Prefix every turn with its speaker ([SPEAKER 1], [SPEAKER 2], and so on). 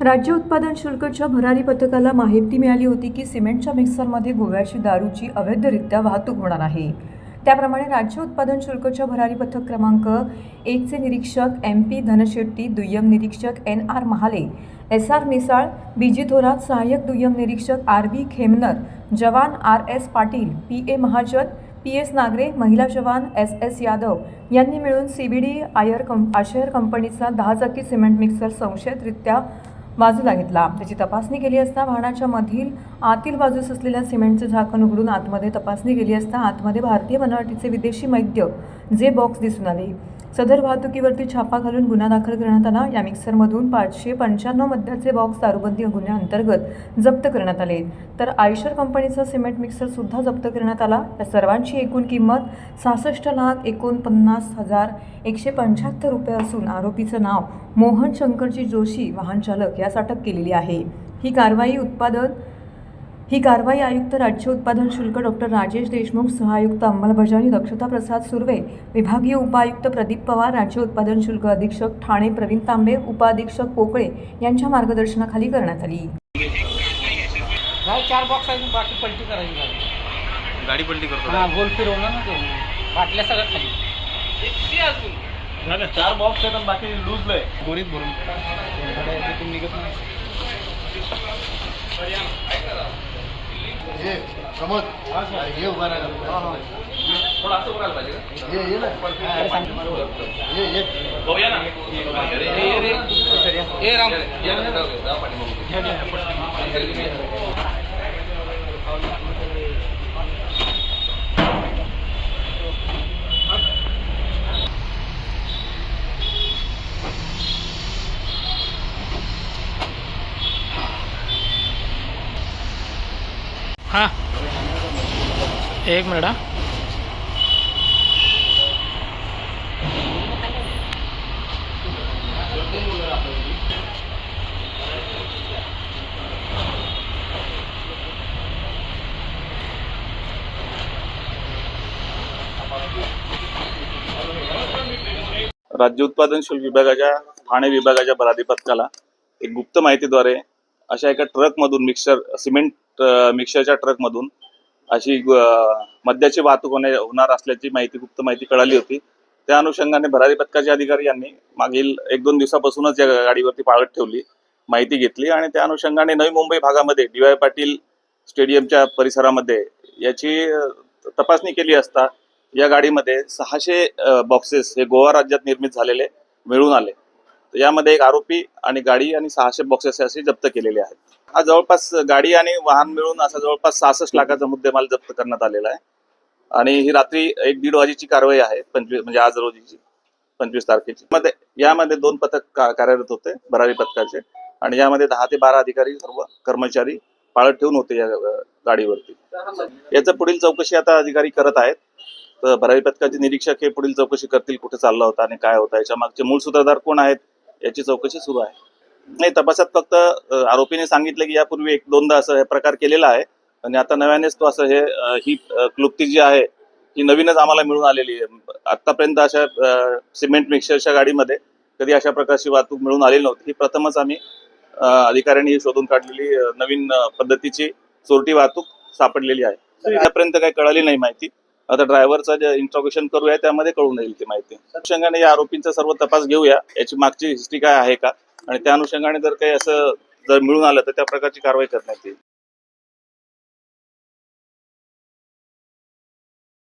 [SPEAKER 1] राज्य उत्पादन शुल्कच्या भरारी पथकाला माहिती मिळाली होती की सिमेंटच्या मिक्सरमध्ये गोव्याची दारूची अवैधरित्या वाहतूक होणार आहे। त्याप्रमाणे राज्य उत्पादन शुल्कच्या भरारी पथक क्रमांक 1 चे निरीक्षक MP धनशेट्टी, दुय्यम निरीक्षक NR Mahale, SR Misal, BG Thorat, सहाय्यक दुय्यम निरीक्षक RB खेमनर, जवान RS Patil, PA Mahajan, PS Nagare, महिला जवान SS यादव यांनी मिळून CBD आशयर कंपनीचा 10 चाकी सिमेंट मिक्सर संशयितरित्या बाजूला घेतला। त्याची तपासणी केली असता वाहनाच्या मधील आतील बाजूस असलेल्या सिमेंटचे झाकण उघडून आतमध्ये तपासणी केली असता आतमध्ये भारतीय बनावटीचे विदेशी मद्य जे बॉक्स दिसून आले। सदर वाहतुकीवरती छापा घालून गुन्हा दाखल करण्यात आला। या मिक्सरमधून 595 मद्याचे बॉक्स दारूबंदी गुन्ह्याअंतर्गत जप्त करण्यात आले। तर आयशर कंपनीचा सिमेंट मिक्सर सुद्धा जप्त करण्यात आला। या सर्वांची एकूण किंमत 66,49,175 रुपये असून आरोपीचं नाव मोहन शंकरजी जोशी, वाहन चालक यास अटक केलेली आहे। ही कारवाई आयुक्त राज्य उत्पादन शुल्क डॉक्टर राजेश देशमुख, सहायुक्त अंमलबजावणी दक्षता प्रसाद सुर्वे, विभागीय उपायुक्त प्रदीप पवार, राज्य उत्पादन शुल्क अधीक्षक ठाणे प्रवीण तांबे, उपअधीक्षक पोकळे यांच्या मार्गदर्शनाखाली करण्यात आली।
[SPEAKER 2] चार बॉक्स आहे, बाकी पलटी करायची गाडी पलटी करतो। हां, गोल फिरवलं ना ते बाटल्या सगळं खाली झालं। 4 बॉक्स आहेत, बाकी लूज आहे, गोरीत भरून तिथून निघत नाही।
[SPEAKER 3] ये समज ये उभा राहा।
[SPEAKER 2] थोडा असं उभा राहायला पाहिजे का?
[SPEAKER 3] ये ना ये
[SPEAKER 2] बघूया ना। ए राम या ना, जा पाणी बघू। हाँ, एक मिनट।
[SPEAKER 4] राज्य उत्पादन शुल्क विभागाच्या ठाणे विभागाच्या भरारी पथकाला एक गुप्त माहितीद्वारे अशा एका ट्रकमधून सिमेंट मिक्सरच्या ट्रकमधून अशी मद्याची वाहतूक होणार असल्याची गुप्त माहिती कळाली होती। त्या अनुषंगाने भरारी पथकाचे अधिकारी यांनी मागील 1-2 दिवसापासूनच या गाडीवरती पाळत ठेवली, माहिती घेतली आणि त्या अनुषंगाने नवी मुंबई भागामध्ये DY पाटील स्टेडियमच्या परिसरामध्ये याची तपासणी केली असता या गाडीमध्ये 600 बॉक्सेस हे गोवा राज्यात निर्मित झालेले मिळून आले। यामध्ये एक आरोपी आणि गाडी आणि 600 बॉक्सेस असे जप्त केलेले आहेत। हा जवळपास गाडी आणि वाहन मिळून असा जवळपास 66 लाखाचा मुद्देमाल जप्त करण्यात आलेला आहे आणि ही रात्री 1-1:30 वाजेची कारवाई आहे, 25 म्हणजे आज रोजीची 25 तारखेची। यामध्ये 2 पथक कार्यरत होते भरारी पथकाचे आणि यामध्ये 10 ते 12 अधिकारी सर्व कर्मचारी पाळत ठेवून होते या गाडीवरती। याचं पुढील चौकशी आता अधिकारी करत आहेत। तर भरारी पथकाचे निरीक्षक हे पुढील चौकशी करतील, कुठे चालला होता आणि काय होता, याच्या मागचे मूळ सूत्रधार कोण आहेत याची चौकशी सुरू आहे। नाही, तपासात फक्त आरोपीने सांगितले की यापूर्वी 1-2दा असं हे प्रकार केलेला आहे आणि आता नव्यानेच तो असं ही क्लुप्ती जी आहे ही नवीनच आम्हाला मिळून आलेली आहे। आतापर्यंत अशा सिमेंट मिक्सरच्या गाडीमध्ये कधी अशा प्रकारची वाहतूक मिळून आलेली नव्हती। ही प्रथमच आम्ही अधिकाऱ्यांनी शोधून काढलेली नवीन पद्धतीची चोरटी वाहतूक सापडलेली आहे। आतापर्यंत काही कळाली नाही माहिती, आता ड्रायव्हरचं जे इंट्रोगेशन करूया त्यामध्ये कळून येईल ती माहिती। अनुषंगाने या आरोपींचा सर्व तपास घेऊया, याची मागची हिस्ट्री काय आहे का, आणि त्या अनुषंगाने जर काही असं मिळून आलं तर त्या प्रकारची कारवाई करण्यात येईल।